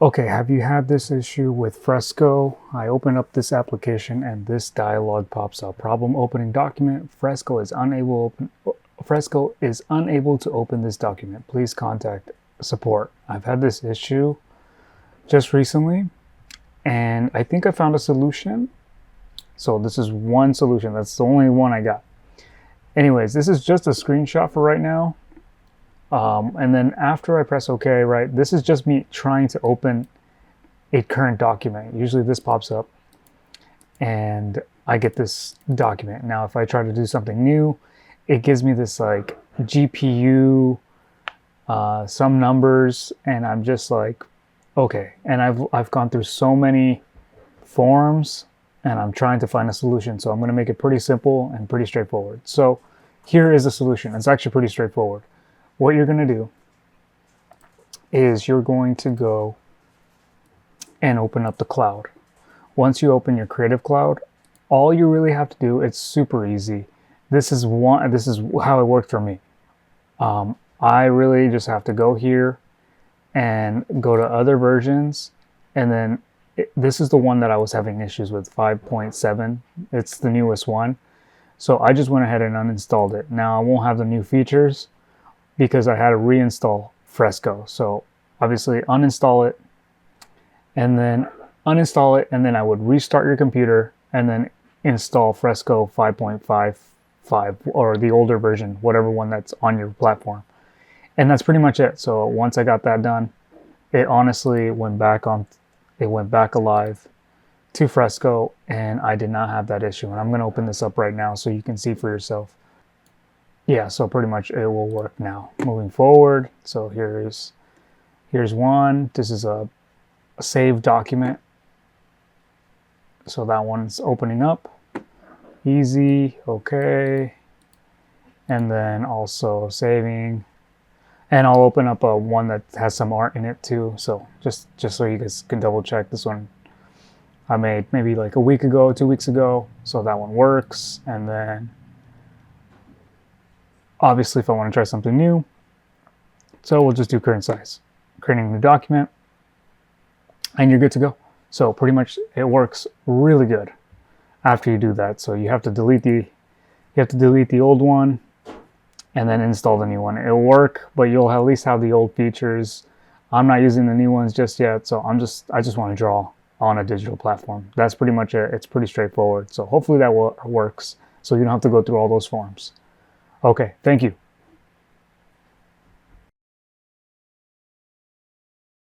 Okay, have you had this issue with Fresco? I open up this application and this dialog pops up. Problem opening document. Fresco is unable to open this document. Please contact support. I've had this issue just recently and I think I found a solution. So this is one solution. That's the only one I got. Anyways, this is just a screenshot for right now. And then after I press OK, right, this is just me trying to open a current document. Usually this pops up and I get this document. Now, if I try to do something new, it gives me this like GPU, some numbers, and I'm just like, okay. And I've gone through so many forums and I'm trying to find a solution. So I'm going to make it pretty simple and pretty straightforward. So here is a solution. It's actually pretty straightforward. What you're going to do is you're going to go and open up the cloud. Once you open your Creative Cloud, all you really have to do, it's super easy. This is how it worked for me. I really just have to go here and go to other versions, and then this is the one that I was having issues with, 5.7. It's the newest one. So I just went ahead and uninstalled it. Now I won't have the new features because I had to reinstall Fresco. So obviously uninstall it and then uninstall it, and then I would restart your computer and then install Fresco 5.55 or the older version, whatever one that's on your platform. And that's pretty much it. So once I got that done, it honestly went back alive to Fresco, and I did not have that issue. And I'm going to open this up right now so you can see for yourself. Yeah, so pretty much it will work now. Moving forward, so here's one. This is a saved document. So that one's opening up. Easy, okay. And then also saving. And I'll open up a one that has some art in it too. So just so you guys can double check. This one I made maybe like a week ago, 2 weeks ago. So that one works. And then obviously if I want to try something new, so we'll just do current size. Creating a new document, and you're good to go. So pretty much it works really good after you do that. So you have to delete the old one and then install the new one. It'll work, but you'll at least have the old features. I'm not using the new ones just yet, so I just want to draw on a digital platform. That's pretty much it. It's pretty straightforward. So hopefully that works, so you don't have to go through all those forms. Okay, thank you.